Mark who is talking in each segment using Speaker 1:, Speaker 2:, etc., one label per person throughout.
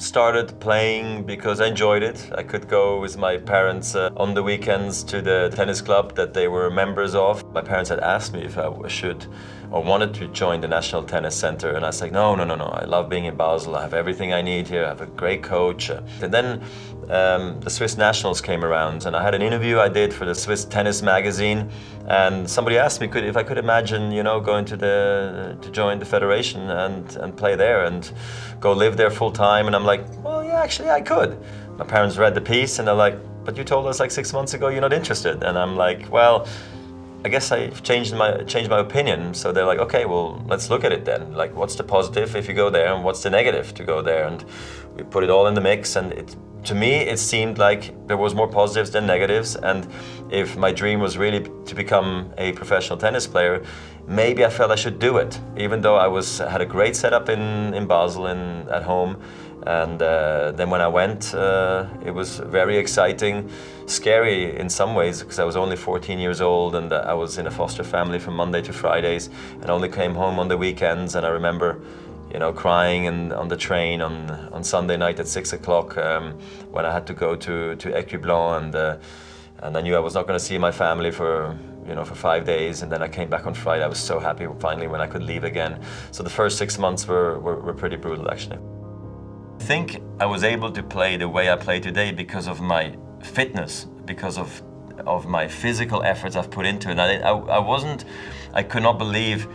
Speaker 1: started playing because I enjoyed it. I could go with my parents on the weekends to the tennis club that they were members of. My parents had asked me if I should or wanted to join the National Tennis Center, and I was like, no, I love being in Basel. I have everything I need here. I have a great coach. And then the Swiss Nationals came around, and I had an interview I did for the Swiss Tennis magazine, and somebody asked me if I could imagine, going to join the federation and play there and go live there full time. And I'm like, well, yeah, actually I could. My parents read the piece and they're like, but you told us like 6 months ago you're not interested. And I'm like, well, I guess I've changed my opinion. So they're like, okay, well, let's look at it then. Like, what's the positive if you go there, and what's the negative to go there? And we put it all in the mix, and to me, it seemed like there was more positives than negatives. And if my dream was really to become a professional tennis player, maybe I felt I should do it, even though I had a great setup in Basel and at home. And then when I went, it was very exciting, scary in some ways, because I was only 14 years old, and I was in a foster family from Monday to Fridays, and only came home on the weekends. And I remember, crying on the train on Sunday night at 6 o'clock when I had to go to Écublens, and I knew I was not going to see my family for 5 days, and then I came back on Friday. I was so happy finally when I could leave again. So the first 6 months were pretty brutal, actually. I think I was able to play the way I play today because of my fitness, because of my physical efforts I've put into it. And I could not believe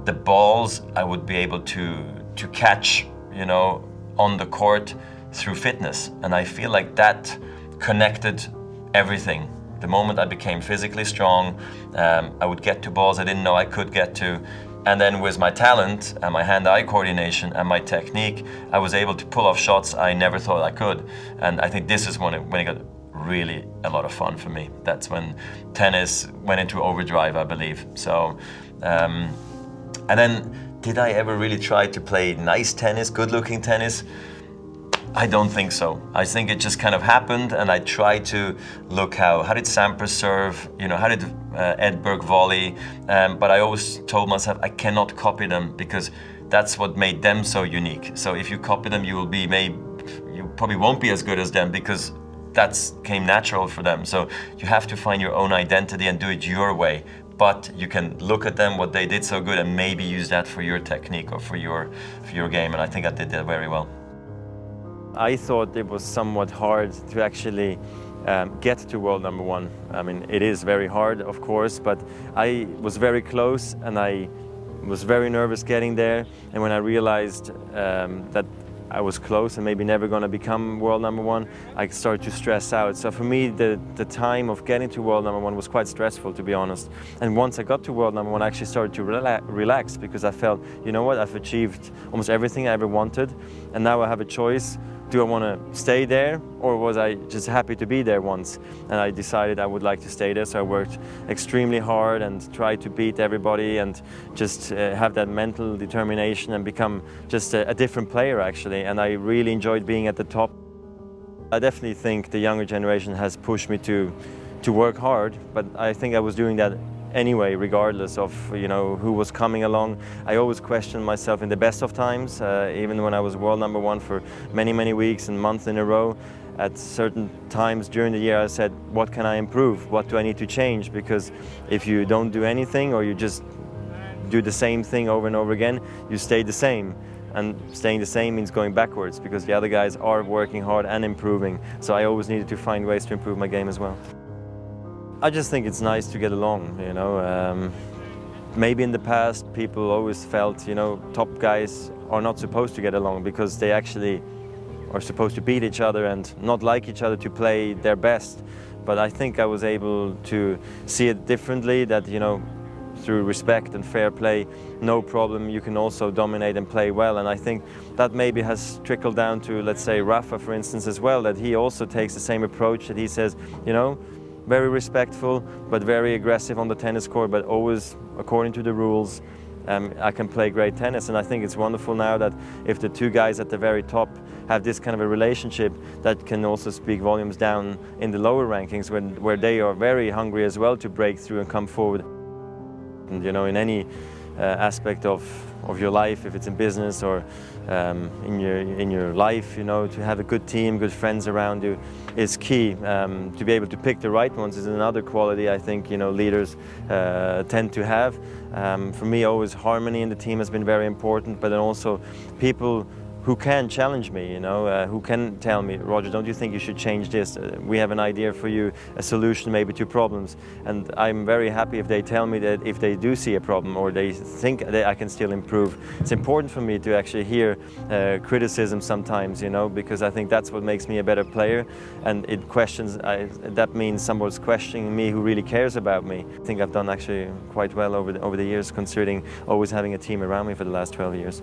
Speaker 1: the balls I would be able to catch, on the court through fitness. And I feel like that connected everything. The moment I became physically strong, I would get to balls I didn't know I could get to. And then with my talent and my hand-eye coordination and my technique, I was able to pull off shots I never thought I could. And I think this is when it got really a lot of fun for me. That's when tennis went into overdrive, I believe. So, and then did I ever really try to play nice tennis, good-looking tennis? I don't think so. I think it just kind of happened, and I tried to look how did Sampras serve, how did Edberg volley, but I always told myself I cannot copy them, because that's what made them so unique. So if you copy them, you probably won't be as good as them, because that came natural for them. So you have to find your own identity and do it your way. But you can look at them, what they did so good, and maybe use that for your technique or for your game. And I think I did that very well. I thought it was somewhat hard to actually get to world number one. I mean, it is very hard, of course, but I was very close, and I was very nervous getting there. And when I realized that I was close and maybe never going to become world number one, I started to stress out. So for me, the time of getting to world number one was quite stressful, to be honest. And once I got to world number one, I actually started to relax, because I felt, you know what, I've achieved almost everything I ever wanted, and now I have a choice. Do I want to stay there, or was I just happy to be there once? And I decided I would like to stay there, so I worked extremely hard and tried to beat everybody and just have that mental determination and become just a different player, actually. And I really enjoyed being at the top. I definitely think the younger generation has pushed me to work hard, but I think I was doing that anyway, regardless of who was coming along. I always questioned myself in the best of times, even when I was world number one for many weeks and months in a row. At certain times during the year, I said, what can I improve? What do I need to change? Because if you don't do anything, or you just do the same thing over and over again, you stay the same. And staying the same means going backwards, because the other guys are working hard and improving. So I always needed to find ways to improve my game as well. I just think it's nice to get along, Maybe in the past people always felt, top guys are not supposed to get along, because they actually are supposed to beat each other and not like each other to play their best. But I think I was able to see it differently, that, through respect and fair play, no problem, you can also dominate and play well. And I think that maybe has trickled down to, let's say, Rafa, for instance, as well, that he also takes the same approach, that he says, very respectful, but very aggressive on the tennis court, but always according to the rules. I can play great tennis, and I think it's wonderful now that if the two guys at the very top have this kind of a relationship, that can also speak volumes down in the lower rankings, where they are very hungry as well to break through and come forward. And in any
Speaker 2: aspect of your life, if it's in business or in your life, you know, to have a good team, good friends around you is key. To be able to pick the right ones is another quality I think, you know, leaders tend to have. For me, always harmony in the team has been very important, but then also people who can challenge me, you know, who can tell me, Roger, don't you think you should change this? We have an idea for you, a solution maybe to problems. And I'm very happy if they tell me that if they do see a problem or they think that I can still improve. It's important for me to actually hear criticism sometimes, you know, because I think that's what makes me a better player. And it questions, that means someone's questioning me who really cares about me. I think I've done actually quite well over the years, considering always having a team around me for the last 12 years.